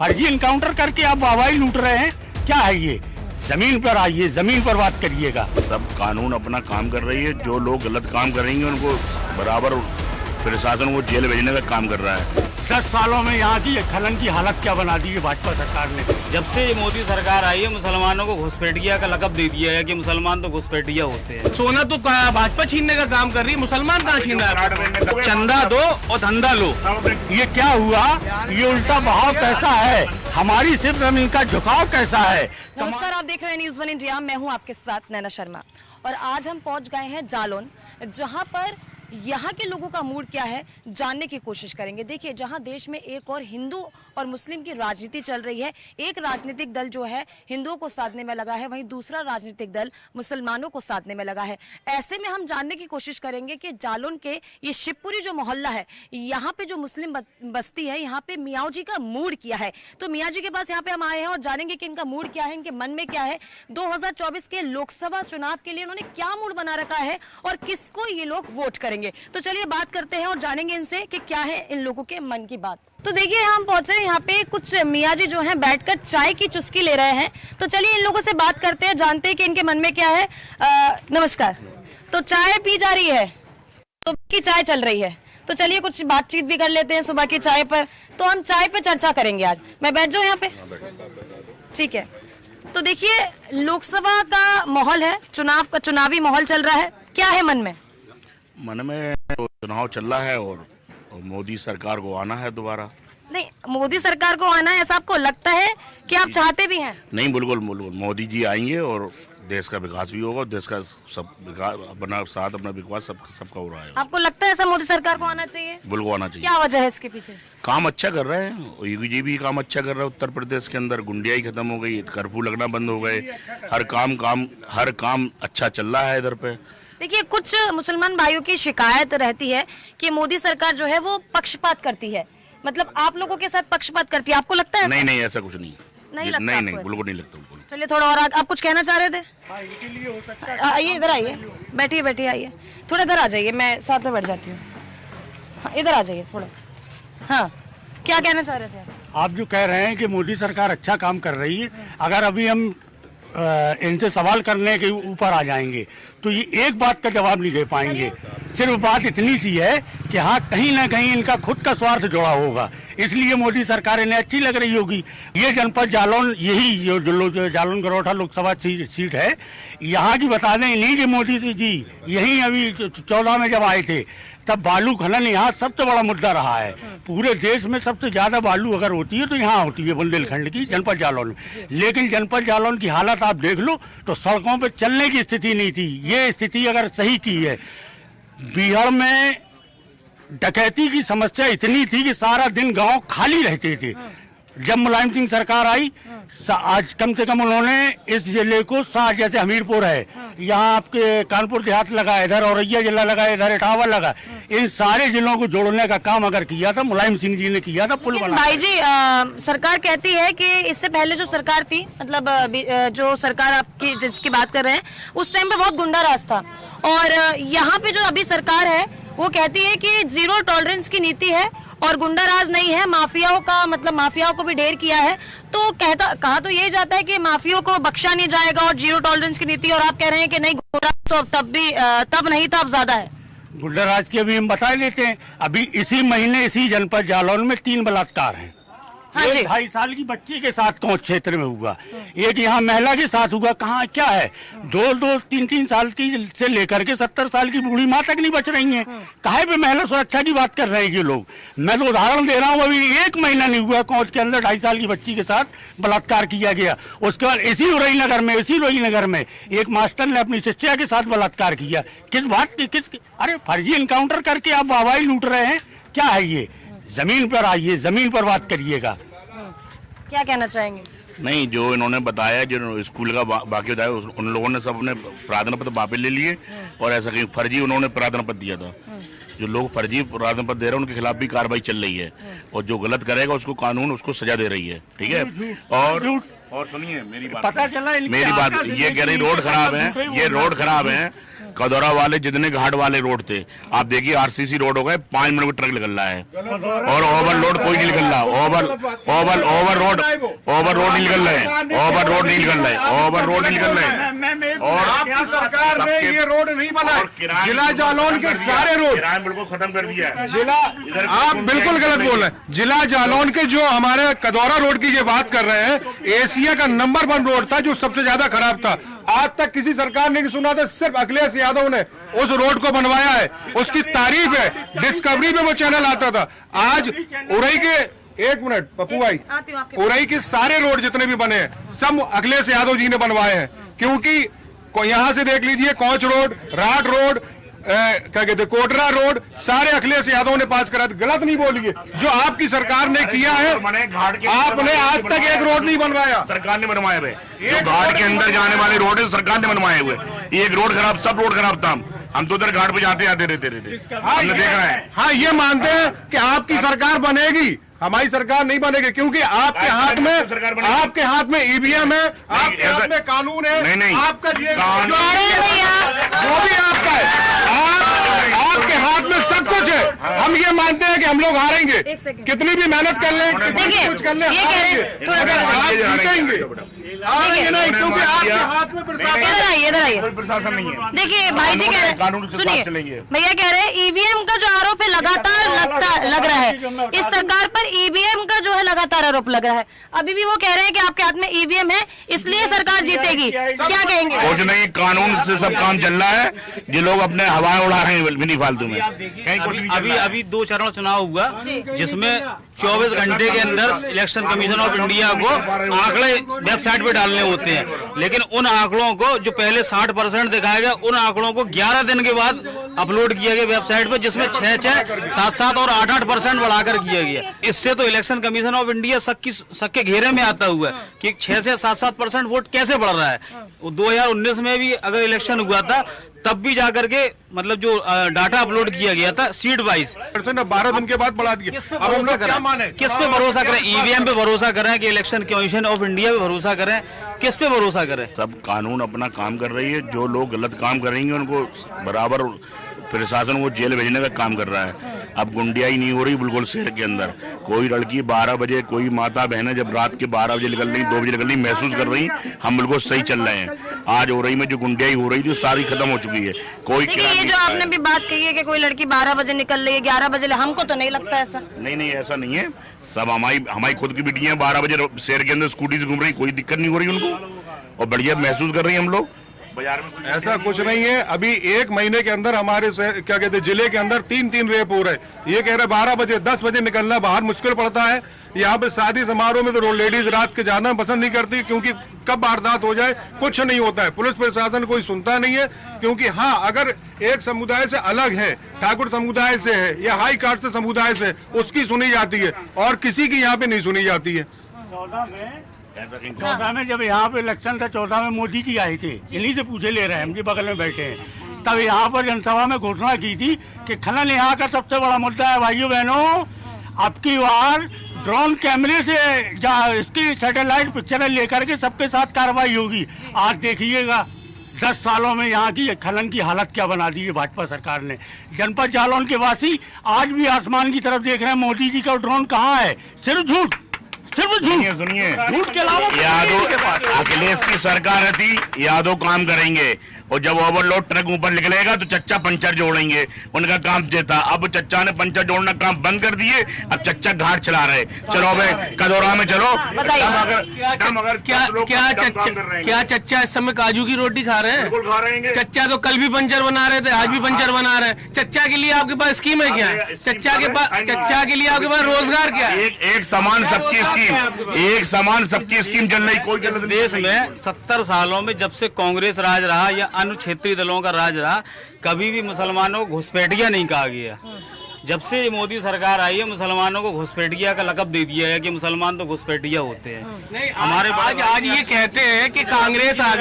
फर्जी इनकाउंटर करके आप वाहवाही लूट रहे हैं, क्या है ये? जमीन पर आइए, जमीन पर बात करिएगा। सब कानून अपना काम कर रही है, जो लोग गलत काम करेंगे उनको बराबर प्रशासन को जेल भेजने का काम कर रहा है। 10 सालों में यहाँ की खनन की हालत क्या बना दी है भाजपा सरकार ने। जब से मोदी सरकार आई है मुसलमानों को घुसपैठिया का लक़ब दे दिया है कि मुसलमान तो घुसपैठिया होते हैं। सोना तो भाजपा छीनने का काम कर रही है, मुसलमान कहाँ छीन रहा है? चंदा दो और धंधा लो। ये क्या हुआ? ये उल्टा बहाव कैसा है? हमारी सिर्फ जमीन का झुकाव कैसा है? नमस्कार, आप देख रहे हैं न्यूज़ 1 इंडिया। मैं हूं आपके साथ नैना शर्मा और आज हम पहुंच गए हैं जालौन, जहां पर यहाँ के लोगों का मूड क्या है जानने की कोशिश करेंगे। देखिए, जहाँ देश में एक और हिंदू और मुस्लिम की राजनीति चल रही है, एक राजनीतिक दल जो है हिंदुओं को साधने में लगा है, वहीं दूसरा राजनीतिक दल मुसलमानों को साधने में लगा है। ऐसे में हम जानने की कोशिश करेंगे कि जालौन के ये शिवपुरी जो मोहल्ला है, यहाँ पे जो मुस्लिम बस्ती है, यहाँ पे मियाँ जी का मूड क्या है। तो मियाँ जी के पास यहाँ पे हम आए हैं और जानेंगे कि इनका मूड क्या है, इनके मन में क्या है, 2024 के लोकसभा चुनाव के लिए उन्होंने क्या मूड बना रखा है और किसको ये लोग वोट करेंगे। तो चलिए बात करते हैं और जानेंगे इनसे कि क्या है इन लोगों के मन की बात। तो देखिए, हम पहुंचे यहाँ पे कुछ मियाँ जी जो हैं बैठकर चाय की चुस्की ले रहे हैं। तो चलिए इन लोगों से बात करते हैं, जानते हैं कि इनके मन में क्या है। नमस्कार। तो चाय पी जा रही है, तो की चाय चल रही है, तो चलिए कुछ बातचीत भी कर लेते हैं सुबह की चाय पर। तो हम चाय पे चर्चा करेंगे आज। मैं बैठ जाऊँ यहाँ पे? ठीक है। तो देखिए, लोकसभा का माहौल है, चुनावी माहौल चल रहा है, क्या है मन में? मन में चुनाव चल रहा है और मोदी सरकार को आना है दोबारा। नहीं, मोदी सरकार को आना है ऐसा आपको लगता है कि आप चाहते भी हैं? नहीं, बिल्कुल बिल्कुल मोदी जी आएंगे और देश का विकास भी होगा। देश का सब विकास अपना साथ अपना विकास सबका हो रहा है। आपको लगता है ऐसा मोदी सरकार को आना चाहिए? बिल्कुल आना चाहिए। क्या वजह है इसके पीछे? काम अच्छा कर रहे हैं, योगी जी भी काम अच्छा कर रहे हैं। उत्तर प्रदेश के अंदर गुंडियाई खत्म हो गई, कर्फ्यू लगना बंद हो गए, हर काम अच्छा चल रहा है इधर पे। देखिए, कुछ मुसलमान भाइयों की शिकायत रहती है कि मोदी सरकार जो है वो पक्षपात करती है, मतलब आप लोगों के साथ पक्षपात करती है। आपको लगता है? नहीं, ऐसा कुछ नहीं। नहीं लगता? नहीं, बिल्कुल नहीं लगता। बिल्कुल। चलिए थोड़ा और आप कुछ कहना चाह रहे थे? आइए, इधर आइए, बैठिए, आइए, थोड़ा इधर आ जाइए, मैं साथ में बैठ जाती हूँ। हाँ, इधर आ जाइए थोड़ा। हाँ, क्या कहना चाह रहे थे आप जो कह रहे हैं कि मोदी सरकार अच्छा काम कर रही है, अगर अभी हम इनसे सवाल करने के ऊपर आ जाएंगे तो ये एक बात का जवाब नहीं दे पाएंगे। सिर्फ बात इतनी सी है कि हाँ, कहीं ना कहीं इनका खुद का स्वार्थ जुड़ा होगा, इसलिए मोदी सरकार इन्हें अच्छी लग रही होगी। ये जनपद जालौन, यही जो जालौन गरोठा लोकसभा सीट है, यहाँ की बता दें इन्हीं के मोदी जी यही अभी 14 में जब आए थे तब बालू खनन यहाँ सबसे बड़ा मुद्दा रहा है। पूरे देश में सबसे ज्यादा बालू अगर होती है तो यहाँ होती है, बुंदेलखंड की जनपद जालौन में। लेकिन जनपद जालौन की हालत आप देख लो तो सड़कों पे चलने की स्थिति नहीं थी। ये स्थिति अगर सही की है, बिहार में डकैती की समस्या इतनी थी कि सारा दिन गांव खाली रहते थे। जब मुलायम सिंह सरकार आई, आज कम से कम उन्होंने इस जिले को जैसे हमीरपुर है, यहाँ आपके कानपुर देहात लगा, इधर औरैया जिला लगा, इधर इटावा लगा, इन सारे जिलों को जोड़ने का काम अगर किया था मुलायम सिंह जी ने किया था, पुल बना। भाई जी, सरकार कहती है कि इससे पहले जो सरकार थी, मतलब जो सरकार आपकी जिसकी बात कर रहे हैं, उस टाइम पे बहुत गुंडा राज था, और यहाँ पे जो अभी सरकार है वो कहती है कि 0 टॉलरेंस की नीति है और गुंडाराज नहीं है, माफियाओं का मतलब माफियाओं को भी ढेर किया है। तो कहा तो यही जाता है कि माफियाओं को बख्शा नहीं जाएगा और 0 टॉलरेंस की नीति, और आप कह रहे हैं कि नहीं, गुंडाराज तो तब नहीं था, अब ज्यादा है। गुंडाराज की अभी हम बता देते हैं। अभी इसी महीने इसी जनपद जालौन में 3 बलात्कार हैं। हाँ, 2.5 साल की बच्ची के साथ कौन क्षेत्र में हुआ, एक यहाँ महिला के साथ हुआ। कहाँ क्या है, 2-3 साल की से लेकर के 70 साल की बूढ़ी माँ तक नहीं बच रही हैं। काहे पे महिला सुरक्षा की बात कर रहे हैं ये लोग? मैं तो उदाहरण दे रहा हूँ, अभी 1 महीना नहीं हुआ कौच के अंदर 2.5 साल की बच्ची के साथ बलात्कार किया गया। उसके बाद इसी रोहीनगर में एक मास्टर ने अपनी शिष्या के साथ बलात्कार किया। किस बात की? अरे फर्जी इनकाउंटर करके आप वाहवाही लूट रहे हैं, क्या है ये? जमीन पर आइए, जमीन पर बात करिएगा। क्या कहना चाहेंगे? नहीं, जो इन्होंने बताया, जो स्कूल का बाकी बताया, उन लोगों ने सब अपने प्रार्थना पत्र वापस ले लिए और ऐसा कहीं फर्जी उन्होंने प्रार्थना पत्र दिया था। जो लोग फर्जी प्रार्थना पत्र दे रहे हैं उनके खिलाफ भी कार्रवाई चल रही है, और जो गलत करेगा उसको कानून उसको सजा दे रही है। ठीक है, और और सुनिए मेरी बात, पता चला इनके मेरी बात, आका ये कह रही रोड खराब है, ये रोड खराब है। कदौरा वाले जितने घाट वाले रोड थे, आप देखिए आरसीसी रोड हो गए, 5 मिनट में ट्रक निकल रहा है, और ओवरलोड कोई नहीं निकल रहा, ओवर रोड नहीं निकल रहे, ओवर रोड नहीं निकल रहे, ओवर रोड नहीं निकल रहे। और आपकी सरकार ने ये रोड नहीं बनाए, जिला जालौन के सारे रोड किराया बिल्कुल खत्म कर दिया है। जिला, आप बिल्कुल गलत बोल रहे हैं। जिला जालौन के जो हमारे कदौरा रोड की ये बात कर रहे हैं, एशिया का नंबर 1 रोड था जो सबसे ज्यादा खराब था। आज तक किसी सरकार ने नहीं सुना था, सिर्फ अखिलेश यादव ने उस रोड को बनवाया है, उसकी तारीफ है। डिस्कवरी में वो चैनल आता था। आज उरई के, एक मिनट पप्पू भाई, उरई के सारे रोड जितने भी बने हैं सब अखिलेश यादव जी ने बनवाए हैं, क्योंकि यहां से देख लीजिए कोच रोड, राट रोड, क्या कहते कोटरा रोड, सारे अखिलेश यादव ने पास करा। गलत नहीं बोलिए, जो आपकी सरकार ने किया है, आपने आज तक एक रोड नहीं बनवाया, सरकार ने बनवाए हुए। जो घाट के अंदर जाने वाले रोड है सरकार ने बनवाए हुए। एक रोड खराब, सब रोड खराब था। हम तो उधर घाट पे जाते आते रहते हमने देखा है। हाँ, ये मानते हैं कि आपकी सरकार बनेगी, हमारी सरकार नहीं बनेगी, क्योंकि आपके हाथ में ईवीएम है, आपके हाथ में कानून है, नहीं आपका जो भी आपका है, आपके हाथ में सब कुछ है। हम ये मानते हैं कि हम लोग हारेंगे, कितनी भी मेहनत कर लें, कितनी कुछ कर लें, जीतेंगे नहीं, क्योंकि आपके हाथ में प्रशासन नहीं है। देखिए भाई जी कह रहे हैं, सुनिए भैया कह रहे हैं ईवीएम का जो आरोप है लगातार लग रहा है, इस सरकार पर ईवीएम का जो है लगातार आरोप लग रहा है। अभी भी वो कह रहे हैं कि आपके हाथ में ईवीएम है इसलिए सरकार जीतेगी, क्या कहेंगे? कुछ नहीं, कानून से सब काम चल रहा है। ये लोग अपने हवाएं उड़ा रहे हैं मिनी फालतू में। अभी 2 चरण चुनाव हुआ, जिसमें 24 घंटे के अंदर इलेक्शन कमीशन ऑफ इंडिया को आंकड़े वेबसाइट पे डालने होते हैं, लेकिन उन आंकड़ों को जो पहले 60% दिखाया गया, उन आंकड़ों को 11 दिन के बाद अपलोड किया गया वेबसाइट पे, जिसमें 6-6, 7-7 और 8-8% बढ़ाकर किया गया। इससे तो इलेक्शन कमीशन ऑफ इंडिया शक के घेरे में आता हुआ है कि 6 से 7-7% वोट कैसे बढ़ रहा है। 2019 में भी अगर इलेक्शन हुआ था तब भी जाकर के मतलब जो डाटा अपलोड किया गया था सीट वाइज 12 दिन के बाद बढ़ा दिया। अब हम लोग क्या माने, किस पे भरोसा करें? ईवीएम पे भरोसा करें कि इलेक्शन कमीशन ऑफ इंडिया पे भरोसा करें? किस पे भरोसा करें? सब कानून अपना काम कर रही है। जो लोग गलत काम करेंगे उनको बराबर प्रशासन वो जेल भेजने का काम कर रहा है। अब गुंडियाई नहीं हो रही बिल्कुल शहर के अंदर। कोई लड़की 12 बजे, कोई माता बहनें जब रात के 12 बजे निकल रही, 2 बजे निकल रही, महसूस कर रही हम बिल्कुल सही चल रहे हैं। आज हो रही में जो गुंडियाई हो रही थी सारी खत्म हो चुकी है। कोई ये जो आपने भी बात कही है कि कोई लड़की 12 बजे निकल रही है, 11 बजे, हमको तो नहीं लगता ऐसा। नहीं ऐसा नहीं है। सब हमारी खुद की बेटियां 12 बजे शहर के अंदर स्कूटी से घूम रही, कोई दिक्कत नहीं हो रही उनको, और बढ़िया महसूस कर रही है। हम लोग बाजार में ऐसा कुछ नहीं है। अभी 1 महीने के अंदर हमारे क्या कहते हैं जिले के अंदर 3 रेप हो रहे। ये कह रहे 12 बजे 10 बजे निकलना बाहर मुश्किल पड़ता है। यहाँ पे शादी समारोह में तो लेडीज रात के जाना पसंद नहीं करती, क्योंकि कब वारदात हो जाए कुछ नहीं होता है। पुलिस प्रशासन कोई सुनता नहीं है, क्योंकि हाँ अगर एक समुदाय से अलग है, ठाकुर समुदाय से है या हाई कास्ट समुदाय से, उसकी सुनी जाती है और किसी की यहाँ पे नहीं सुनी जाती है। 14 में जब यहाँ पे इलेक्शन था, 14 में मोदी जी आए थे, इन्हीं से पूछे ले रहे हैं, हम जी बगल में बैठे हैं। तब यहाँ पर जनसभा में घोषणा की थी कि खनन यहाँ का सबसे बड़ा मुद्दा है भाइयों बहनों। अब की बार ड्रोन कैमरे से इसकी सैटेलाइट पिक्चरें लेकर के सबके साथ कार्रवाई होगी। आज देखिएगा 10 सालों में यहाँ की खनन की हालत क्या बना दी है भाजपा सरकार ने। जनपद जालौन के वासी आज भी आसमान की तरफ देख रहे हैं, मोदी जी का ड्रोन कहाँ है? सिर्फ झूठ, सिर्फ सुनिए झूठ के अलावा यादव अखिलेश की सरकार थी, यादव काम करेंगे, और जब ओवरलोड ट्रक ऊपर निकलेगा तो चच्चा पंचर जोड़ेंगे, उनका काम देता। अब चच्चा ने पंचर जोड़ना काम बंद कर दिए, अब चच्चा घाट चला रहे। चलो भाई कदौरा में चलो। क्या चच्चा इस समय काजू की रोटी खा रहे हैं? चच्चा तो कल भी पंचर बना रहे थे, आज भी पंचर बना रहे हैं। चच्चा के लिए आपके पास स्कीम है क्या है? चच्चा के लिए आपके पास रोजगार क्या है? एक समान सबकी स्कीम, एक समान सबकी स्कीम चल रही। कोई देश में 70 सालों में जब से कांग्रेस राज रहा या अन्य क्षेत्रीय दलों का राज रहा, कभी भी मुसलमानों को घुसपैठिया नहीं कहा गया। जब से ये मोदी सरकार आई है, मुसलमानों को घुसपैठिया का लक़ब दे दिया है कि मुसलमान तो घुसपैठिया होते हैं। नहीं, हमारे आज ये कहते हैं कि कांग्रेस आ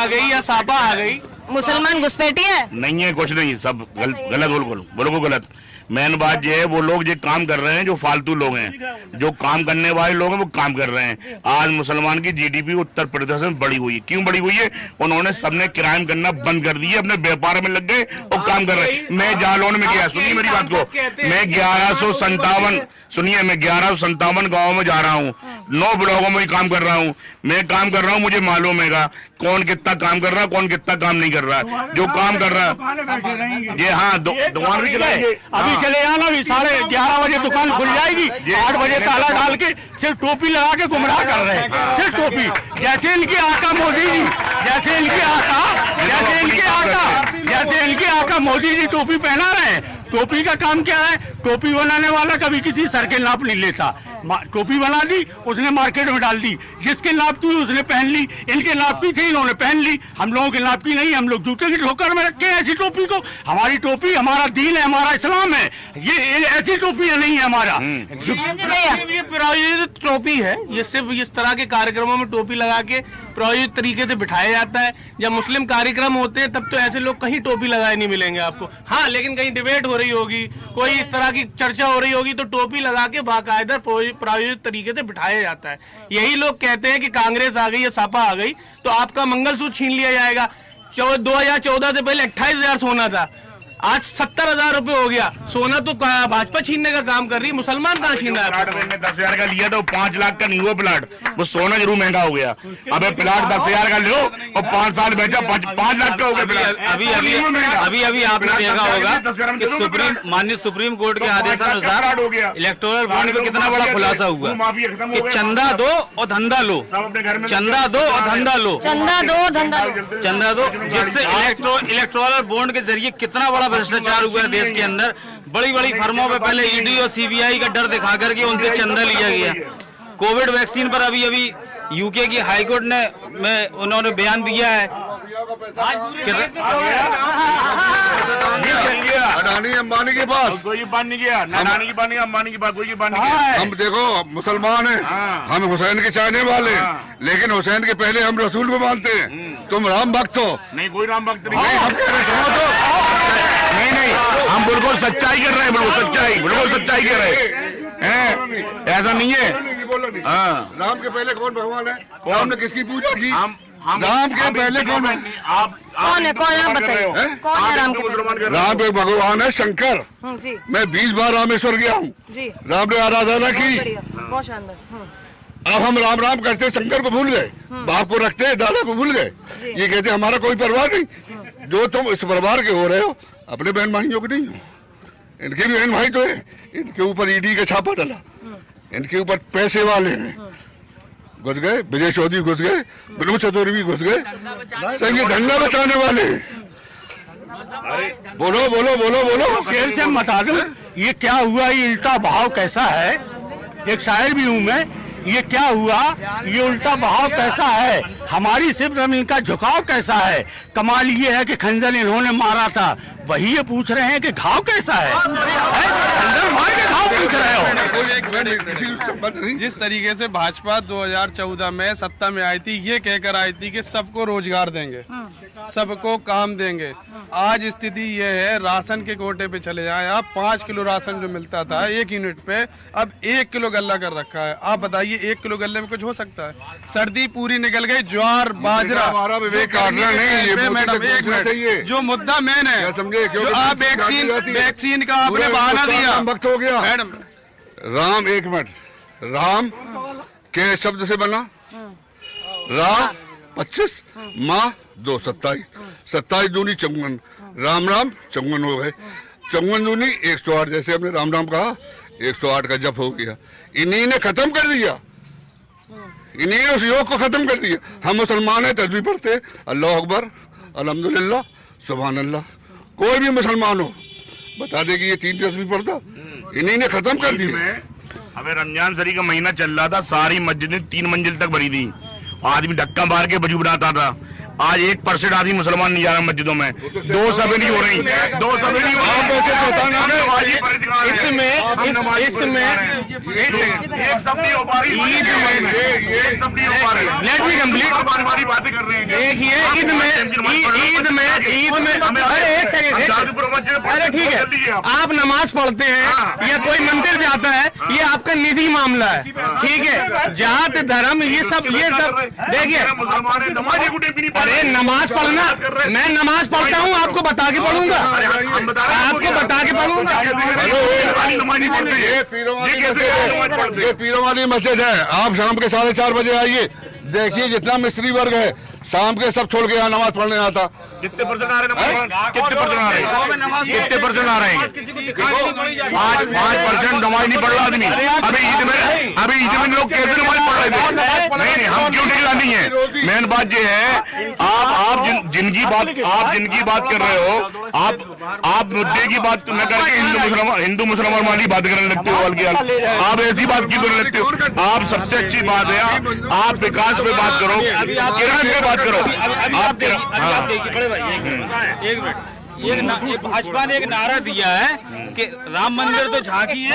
गई या सापा आ गई, मुसलमान घुसपैठिया है? नहीं है, कुछ नहीं, सब गलत बिल्कुल गलत। मेन बात ये है, वो लोग जो काम कर रहे हैं जो फालतू लोग हैं, जो काम करने वाले लोग हैं वो काम कर रहे हैं। आज मुसलमान की जीडीपी उत्तर प्रदेश में बढ़ी हुई है। क्यों बढ़ी हुई है? उन्होंने सबने क्राइम करना बंद कर दिए, अपने व्यापार में लग गए और काम कर रहे हैं। मैं जालौन में गया, सुनिए मेरी बात को, मैं 1157 गाँव में जा रहा हूँ, 9 ब्लॉकों में काम कर रहा हूँ। मैं काम कर रहा हूँ, मुझे मालूम है कौन कितना काम कर रहा है, कौन कितना काम नहीं कर रहा है। जो काम कर रहा है ये, हाँ, दुकान भी चलाएंगे। अभी चले जाना, अभी 11:30 बजे दुकान खुल जाएगी, 8 बजे ताला डाल के सिर्फ टोपी लगा के गुमराह कर रहे हैं, सिर्फ टोपी। जैसे इनके आका मोदी जी, जैसे इनके आका मोदी जी टोपी पहना रहे हैं। टोपी का काम क्या है? टोपी बनाने वाला कभी किसी सर के नाप नहीं लेता। टोपी बना दी, उसने मार्केट में डाल दी, जिसके नाप की उसने पहन ली। इनके नाप की थी, इन्होंने पहन ली। हम लोगों के नाप की नहीं, हम लोग जूते की ठोकर में रखे हैं ऐसी टोपी को। हमारी टोपी हमारा दीन है, हमारा इस्लाम है, ये ऐसी टोपियां नहीं है हमारा। ये प्रायोजित टोपी है, ये सिर्फ इस तरह के कार्यक्रमों में टोपी लगा के प्रायोजित तरीके से बिठाया जाता है। जब मुस्लिम कार्यक्रम होते हैं तब तो ऐसे लोग कहीं टोपी लगाए नहीं मिलेंगे आपको। हाँ, लेकिन कहीं डिबेट हो रही होगी, कोई इस तरह की चर्चा हो रही होगी तो टोपी लगा के बाकायदा प्रायोजित तरीके से बिठाया जाता है। यही लोग कहते हैं कि कांग्रेस आ गई या सपा आ गई तो आपका मंगलसूत्र छीन लिया जाएगा। 2014 से पहले 28,000 सोना था, आज 70,000 रुपए हो गया। सोना तो भाजपा छीनने का काम कर रही है, मुसलमान कहाँ छीन रहा है? प्लाट मैंने 10,000 का लिया था, 5 लाख का नहीं हुआ प्लाट, वो सोना जरूर महंगा हो गया। अबे प्लाट 10,000 का लो और 5 साल बेचा 5 लाख का हो गया प्लाट। अभी आपने देखा होगा कि माननीय सुप्रीम कोर्ट के आदेशानुसार इलेक्टोरल बॉन्ड पे कितना बड़ा खुलासा हुआ कि चंदा दो और धंधा लो, चंदा दो और धंधा लो, चंदा दो, जिससे इलेक्टोरल बॉन्ड के जरिए कितना बड़ा भ्रष्टाचार हुआ है देश के अंदर। बड़ी बड़ी फर्मों पे पहले ईडी और सीबीआई का डर दिखा करके उनसे चंदा लिया गया। कोविड वैक्सीन पर अभी यूके की हाईकोर्ट ने उन्होंने बयान दिया है। अडानी अंबानी के पास कोई बात नहीं गया, अडानी की बात नहीं, अंबानी की बात, कोई की बात नहीं गया। हम देखो मुसलमान हैं, हम हुसैन के चाहने वाले हैं, लेकिन हुसैन के पहले हम रसूल को मानते हैं। तुम राम भक्त हो? नहीं, कोई राम भक्त नहीं। हम कह रहे सुनो तो, नहीं, हम बिल्कुल सच्चाई कर रहे हैं, बिल्कुल सच्चाई कर रहे हैं। ऐसा नहीं है। हाँ, राम के पहले कौन भगवान है? राम ने किसकी पूजा की? राम के पहले कौन है? कौन है? कौन बताइए, कौन है राम के? राम एक भगवान है, शंकर। जी, मैं 20 बार रामेश्वर गया हूँ, राम ने आराधना की। बहुत शानदार। अब हम राम राम करते शंकर को भूल गए, बाप को रखते दादा को भूल गए। ये कहते हमारा कोई परवाह नहीं। जो तुम इस परिवार के हो रहे हो, अपने बहन भाइयों के नहीं हो। इनके भी बहन भाई तो है, इनके ऊपर ईडी का छापा डाला, इनके ऊपर पैसे वाले हैं घुस गए, विजय चौधरी घुस गए, विनोद चतुर्वेदी भी घुस गए, सब ये धंधा बचाने वाले हैं। बोलो बोलो बोलो बोलो, शेर से बता दूं ये क्या हुआ, ये उल्टा बहाव कैसा है। एक शायर भी हूं मैं, ये क्या हुआ, ये उल्टा बहाव कैसा है, हमारी सिर्फ जमीन का झुकाव कैसा है। कमाल ये है कि खंजर इन्होंने मारा था, वही ये पूछ रहे हैं कि घाव कैसा है? खंजर मार के घाव पूछ रहे हो। जिस तरीके से भाजपा 2014 में सत्ता में आई थी, ये कहकर आई थी कि सबको रोजगार देंगे, सबको काम देंगे। आज स्थिति ये है, राशन के कोटे पे चले जाए आप, 5 किलो राशन जो मिलता था 1 यूनिट पे, अब 1 किलो गल्ला कर रखा है। आप बताइए 1 किलो गल्ले में कुछ हो सकता है? सर्दी पूरी निकल गई, ज्वार बाजरा। मैडम एक मिनट, जो मुद्दा मेन है, जो आप वैक्सीन का आपने बहाना दिया, वक्त हो गया मैडम। राम, एक मिनट, राम के शब्द से बना राम 25, माँ 2, 27, 27 दूनी 54, राम राम 54 हो गए, 54 दूनी 108। जैसे हमने राम राम कहा, 108 का जप हो गया। इन्हीं ने खत्म कर दिया, इन्हीं ने उस योग को खत्म कर दिया। हम मुसलमान हैं, तस्बीह पढ़ते हैं, अल्लाह अकबर, अल्हम्दुलिल्लाह, सुभान अल्लाह। कोई भी मुसलमान हो बता दे कि ये 3 तस्बीह पढ़ता, इन्हीं ने खत्म कर दिया। हमें रमजान शरीफ का महीना चल रहा था, सारी मस्जिदें 3 मंजिल तक भरी थी। आदमी धक्का मार के वजू बनाता था, आज 1% आदमी मुसलमान नहीं जा रहा मस्जिदों में, 2 सभें नहीं हो रही, 2 सभें नहीं हो रही। एक सब नहीं हो पा रही, एक सब नहीं हो पा रही। Let me complete. हमारी बातें कर रहे हैं। देखिए ईद में अरे एक सेकंड, अरे ठीक है, आप नमाज पढ़ते हैं या कोई मंदिर जाता है, ये आपका निजी मामला है, ठीक है। जात धर्म ये सब देखिए, अरे नमाज पढ़ना, मैं नमाज पढ़ता हूँ, आपको बता के पढ़ूंगा, आपको बता के पढ़ूंगा। ये पीरों वाली मस्जिद है। आप शाम के 4:30 बजे आइए, देखिए जितना मिस्त्री वर्ग है शाम के सब छोड़ के यहाँ नमाज पढ़ने आता। कितने परसेंट आ रहे हैं? कितने परसेंट आ रहे हैं? कितने परसेंट आ रहे हैं? 5% नमाज नहीं पढ़ रहा आदमी। अभी ईद में लोग कैसे नमाज पढ़ रहे थे? नहीं, हम क्यों निगरानी है? मेन बात ये है, आप जिनकी बात कर रहे हो, आप मुद्दे की बात न करके हिंदू मुसलमान वाली बात करने लगते हो, बल्कि आप ऐसी बात क्यों करने लगते हो? आप सबसे अच्छी बात है, आप विकास पे बात करो, किरण पे बात करो। आप बड़े भाई एक मिनट, ये भाजपा ने एक नारा दिया है कि राम मंदिर तो झांकी है,